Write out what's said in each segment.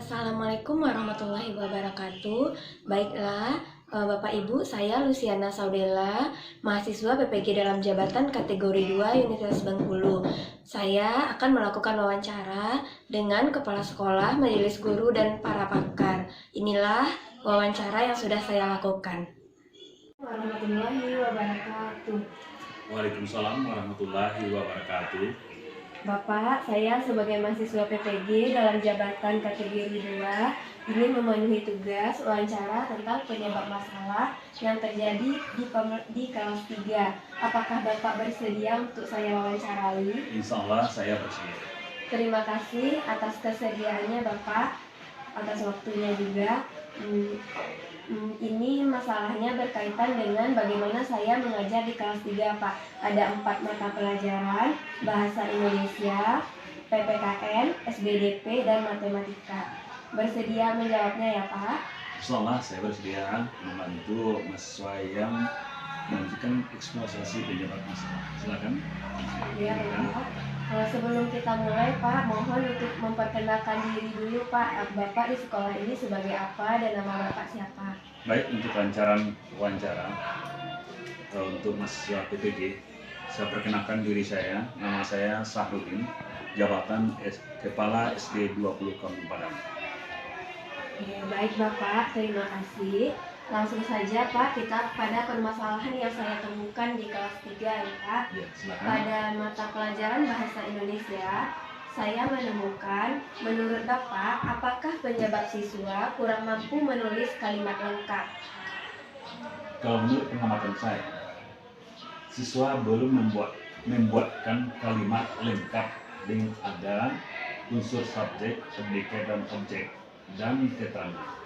Assalamualaikum warahmatullahi wabarakatuh. Baiklah, Bapak Ibu, saya Luciana Saudela, mahasiswa PPG dalam jabatan kategori 2 Universitas Bengkulu. Saya akan melakukan wawancara dengan kepala sekolah, majelis guru, dan para pakar. Inilah wawancara yang sudah saya lakukan. Warahmatullahi wabarakatuh. Waalaikumsalam warahmatullahi wabarakatuh. Bapak, saya sebagai mahasiswa PPG dalam jabatan kategori 2 ini memenuhi tugas wawancara tentang penyebab masalah yang terjadi di kelas 3. Apakah Bapak bersedia untuk saya wawancarai? Insya Allah saya bersedia. Terima kasih atas kesediaannya Bapak, atas waktunya juga. Ini masalahnya berkaitan dengan bagaimana saya mengajar di kelas 3, Pak. Ada 4 mata pelajaran, bahasa Indonesia, PPKN, SBDP, dan matematika. Bersedia menjawabnya ya, Pak? Insya Allah saya bersedia membantu mahasiswa yang menunjukkan eksposisi penyebab masalah. Silakan. Ya, Pak. Sebelum kita mulai, Pak, mohon untuk memperkenalkan diri dulu, Pak. Bapak di sekolah ini sebagai apa dan nama Bapak siapa? Baik, untuk lancaran wawancara untuk mahasiswa PPG, saya perkenalkan diri saya. Nama saya Sahrudin, jabatan Kepala SD 20 Kampung Padang. Baik Bapak, terima kasih. Langsung saja Pak, kita pada permasalahan yang saya temukan di kelas 3 ya Pak. Ya, silakan. Pada mata pelajaran bahasa Indonesia, saya menemukan, menurut Bapak, apakah penyebab siswa kurang mampu menulis kalimat lengkap? Kalau menurut pengamatan saya, siswa belum membuatkan kalimat lengkap dengan ada unsur subjek, predikat, dan objek, dan keterangan.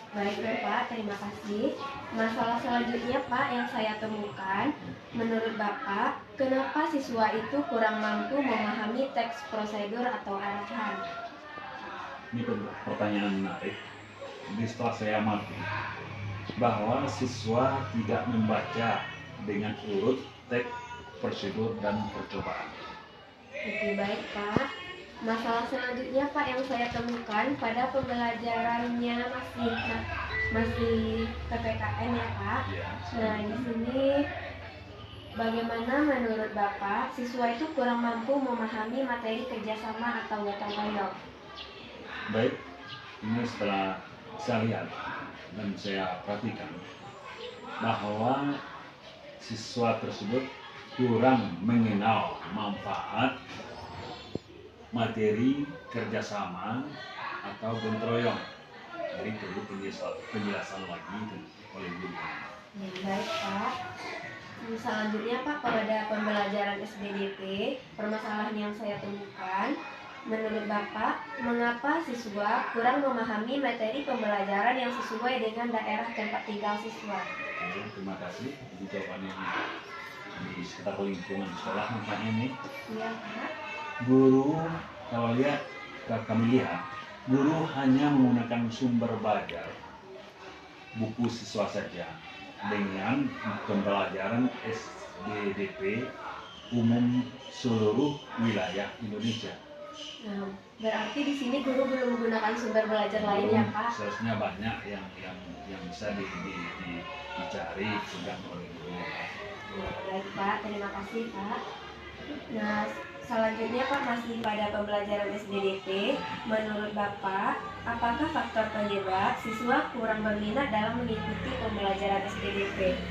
Baik Bapak, terima kasih. Masalah selanjutnya Pak yang saya temukan, menurut Bapak, kenapa siswa itu kurang mampu memahami teks prosedur atau arahan? Ini pertanyaan menarik. Jadi setelah saya amati bahwa siswa tidak membaca dengan urut teks, prosedur, dan percobaan. Oke, baik Pak. Masalah selanjutnya Pak yang saya temukan pada pembelajarannya masih PPKN ya Pak. Ya, Nah di sini bagaimana menurut Bapak siswa itu kurang mampu memahami materi kerjasama atau gotong royong? baik. Ini setelah saya lihat dan saya perhatikan bahwa siswa tersebut kurang mengenal manfaat materi kerjasama atau gotong royong. Jadi perlu penjelasan lagi oleh guru. Baik Pak. Selanjutnya Pak, pada pembelajaran SBDP, permasalahan yang saya temukan, menurut Bapak, mengapa siswa kurang memahami materi pembelajaran yang sesuai dengan daerah tempat tinggal siswa? Oke, terima kasih. Ini jawabannya di sekitar lingkungan sekolah nampaknya nih. Iya Pak. Guru, kalau kami lihat, guru hanya menggunakan sumber belajar buku siswa saja dengan pembelajaran SBDP umum seluruh wilayah Indonesia. Nah, berarti di sini guru belum menggunakan sumber belajar lainnya Pak. Seharusnya banyak yang bisa dicari juga oleh guru. Baik Pak, terima kasih Pak. Nah, selanjutnya Pak masih pada pembelajaran SBDP, menurut Bapak, apakah faktor penyebab siswa kurang berminat dalam mengikuti pembelajaran SBDP?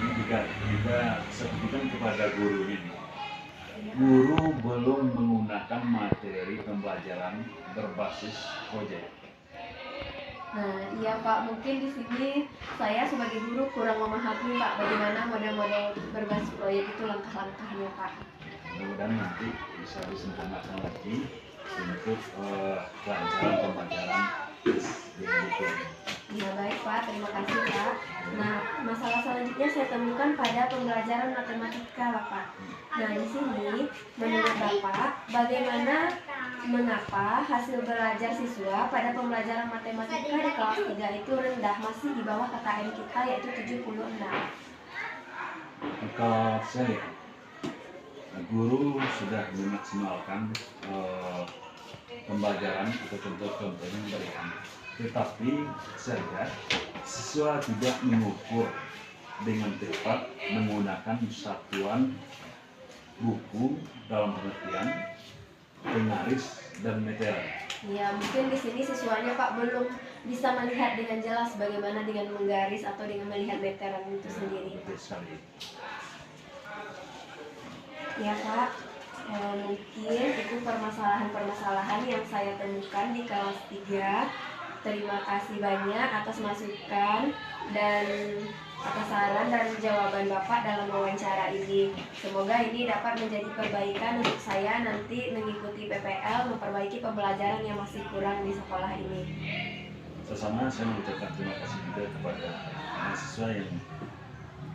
Ini juga sebutkan kepada guru ini. Guru belum menggunakan materi pembelajaran berbasis proyek. Nah, iya Pak, mungkin di sini saya sebagai guru kurang memahami Pak bagaimana model-model berbasis proyek itu langkah-langkahnya Pak. Mudah-mudahan nanti bisa disempurnakan lagi untuk kelancaran pembelajaran di buku. Ya baik Pak, terima kasih Pak. Nah, masalah selanjutnya saya temukan pada pembelajaran matematika Pak. Nah, di sini menurut Bapak, mengapa hasil belajar siswa pada pembelajaran matematika di kelas 3 itu rendah, masih di bawah KKM kita yaitu 76? Kalau saya, guru sudah memaksimalkan pembelajaran atau contoh-contoh yang diberikan. Tetapi saya lihat siswa tidak mengukur dengan tepat menggunakan satuan buku dalam pengertian penggaris dan meteran. Ya, mungkin di sini siswanya Pak belum bisa melihat dengan jelas bagaimana dengan menggaris atau dengan melihat meteran itu sendiri. Betul sekali. Ya Pak, mungkin itu permasalahan-permasalahan yang saya temukan di kelas 3. Terima kasih banyak atas masukan dan atas saran dan jawaban Bapak dalam wawancara ini. Semoga ini dapat menjadi perbaikan untuk saya nanti mengikuti PPL, memperbaiki pembelajaran yang masih kurang di sekolah ini. Bersama saya mengucapkan terima kasih juga kepada mahasiswa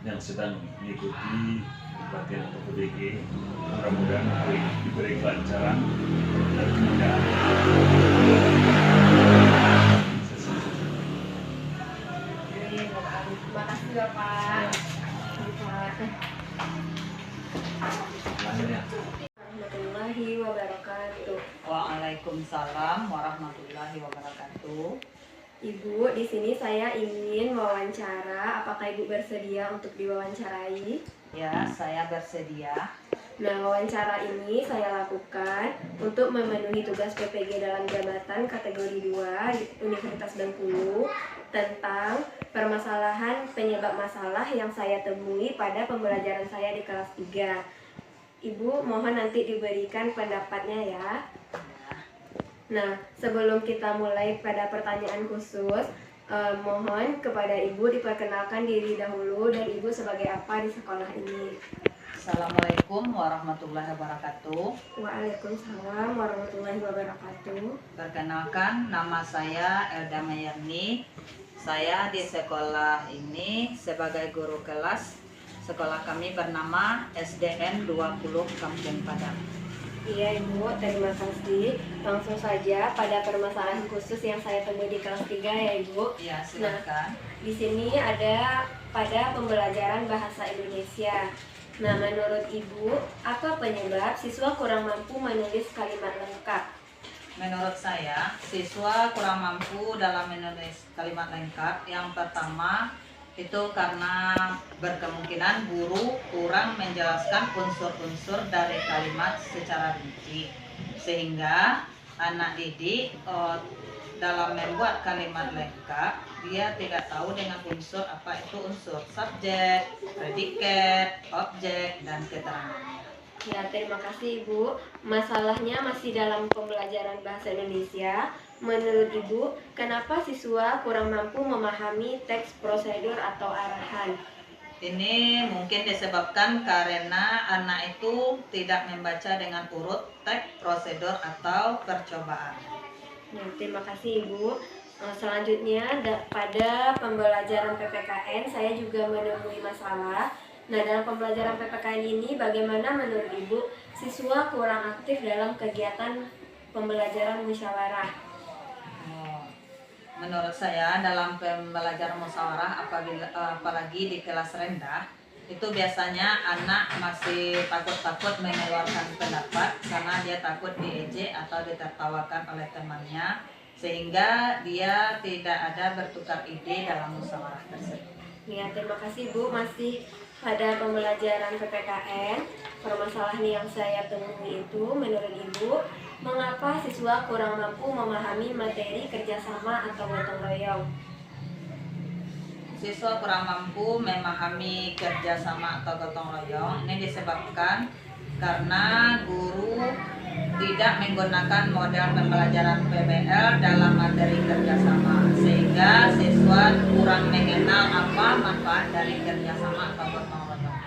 yang sedang mengikuti pelatihan atau PBG. Mudah-mudahan diberi kelancaran dan kemudahan. Terima kasih Bapak. Selanjutnya. Warahmatullahi wabarakatuh. Waalaikumsalam warahmatullahi wabarakatuh. Ibu, di sini saya ingin wawancara. Apakah Ibu bersedia untuk diwawancarai? Ya, saya bersedia. Nah, wawancara ini saya lakukan untuk memenuhi tugas PPG dalam jabatan kategori 2 di Universitas Bengkulu tentang permasalahan penyebab masalah yang saya temui pada pembelajaran saya di kelas 3. Ibu, mohon nanti diberikan pendapatnya ya. Nah, sebelum kita mulai pada pertanyaan khusus, mohon kepada Ibu diperkenalkan diri dahulu dan Ibu sebagai apa di sekolah ini. Assalamualaikum warahmatullahi wabarakatuh. Waalaikumsalam warahmatullahi wabarakatuh. Perkenalkan, nama saya Elda Mayerni. Saya di sekolah ini sebagai guru kelas. Sekolah kami bernama SDN 20 Kampung Padang. Iya Ibu, terima kasih. Langsung saja pada permasalahan khusus yang saya temui di kelas 3 ya Ibu. Ya, silakan. Di sini ada pada pembelajaran bahasa Indonesia. Nah, menurut Ibu, apa penyebab siswa kurang mampu menulis kalimat lengkap? Menurut saya, siswa kurang mampu dalam menulis kalimat lengkap. Yang pertama, itu karena berkemungkinan guru kurang menjelaskan unsur-unsur dari kalimat secara rinci, sehingga anak didik dalam membuat kalimat lengkap dia tidak tahu dengan unsur apa itu unsur subjek, predikat, objek, dan keterangannya. Ya, terima kasih Ibu. Masalahnya masih dalam pembelajaran bahasa Indonesia. Menurut Ibu, kenapa siswa kurang mampu memahami teks prosedur atau arahan? Ini mungkin disebabkan karena anak itu tidak membaca dengan urut teks prosedur atau percobaan. Ya, terima kasih Ibu. Selanjutnya pada pembelajaran PPKN saya juga menemui masalah. Nah, dalam pembelajaran PPKN ini bagaimana menurut Ibu siswa kurang aktif dalam kegiatan pembelajaran musyawarah? Menurut saya dalam pembelajaran musyawarah apalagi di kelas rendah itu biasanya anak masih takut-takut mengeluarkan pendapat karena dia takut diejek atau ditertawakan oleh temannya, sehingga dia tidak ada bertukar ide dalam musyawarah tersebut. Ya, terima kasih Bu. Masih pada pembelajaran PPKN, permasalahan yang saya temui itu menurut Ibu, mengapa siswa kurang mampu memahami materi kerjasama atau gotong royong? Siswa kurang mampu memahami kerjasama atau gotong royong ini disebabkan karena guru tidak menggunakan model pembelajaran PBL dalam materi kerjasama, sehingga siswa kurang mengenal apa manfaat dari kerjasama atau gotong royong.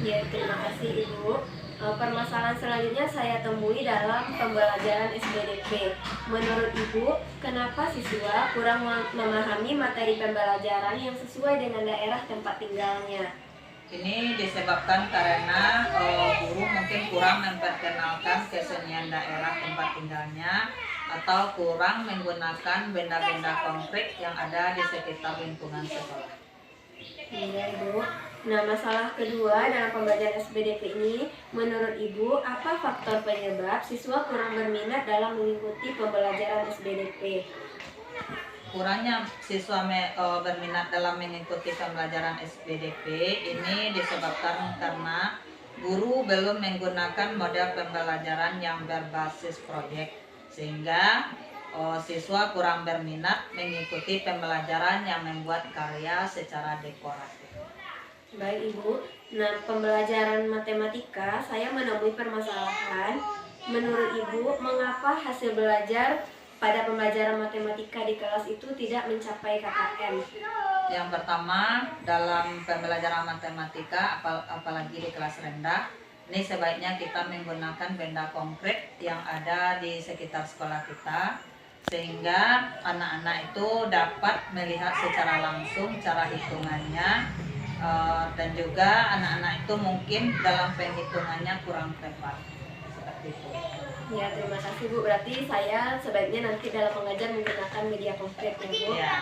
Ya, terima kasih Ibu. Permasalahan selanjutnya saya temui dalam pembelajaran SBDP. Menurut Ibu, kenapa siswa kurang memahami materi pembelajaran yang sesuai dengan daerah tempat tinggalnya? Ini disebabkan karena guru mungkin kurang memperkenalkan kesenian daerah tempat tinggalnya atau kurang menggunakan benda-benda konkret yang ada di sekitar lingkungan sekolah. Iya Ibu. Nah, masalah kedua dalam pembelajaran SBDP ini, menurut Ibu, apa faktor penyebab siswa kurang berminat dalam mengikuti pembelajaran SBDP? Kurangnya siswa berminat dalam mengikuti pembelajaran SBDP ini disebabkan karena guru belum menggunakan model pembelajaran yang berbasis proyek, sehingga siswa kurang berminat mengikuti pembelajaran yang membuat karya secara dekoratif. Baik Ibu, nah pembelajaran matematika saya menemui permasalahan. Menurut Ibu, mengapa hasil belajar pada pembelajaran matematika di kelas itu tidak mencapai KKM? Yang pertama, dalam pembelajaran matematika, apalagi di kelas rendah, ini sebaiknya kita menggunakan benda konkret yang ada di sekitar sekolah kita, sehingga anak-anak itu dapat melihat secara langsung cara hitungannya, dan juga anak-anak itu mungkin dalam penghitungannya kurang tepat, seperti itu. Ya, terima kasih Bu. Berarti saya sebaiknya nanti dalam mengajar menggunakan media konkret ya Bu? Ya,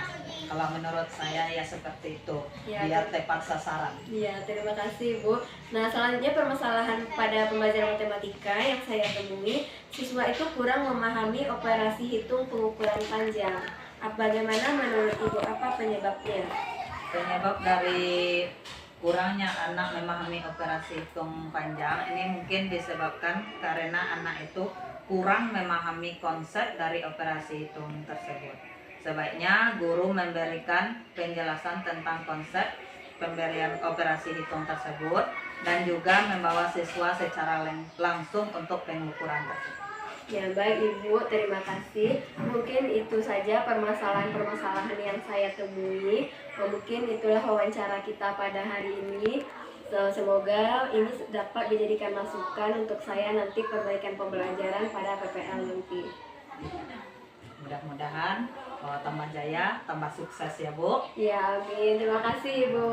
kalau menurut saya ya seperti itu, Ya, biar tepat sasaran. Iya, terima kasih Bu. Nah, selanjutnya permasalahan pada pembelajaran matematika yang saya temui, siswa itu kurang memahami operasi hitung pengukuran panjang. Bagaimana menurut Ibu, apa penyebabnya? Penyebab dari kurangnya anak memahami operasi hitung panjang ini mungkin disebabkan karena anak itu kurang memahami konsep dari operasi hitung tersebut. Sebaiknya guru memberikan penjelasan tentang konsep pemberian operasi hitung tersebut dan juga membawa siswa secara langsung untuk pengukuran tersebut. Ya, baik Ibu, terima kasih. Mungkin itu saja permasalahan-permasalahan yang saya temui. Mungkin itulah wawancara kita pada hari ini. Semoga ini dapat dijadikan masukan untuk saya nanti perbaikan pembelajaran pada PPL nanti. Mudah-mudahan tambah jaya, tambah sukses ya Bu. Ya, amin. Terima kasih Ibu.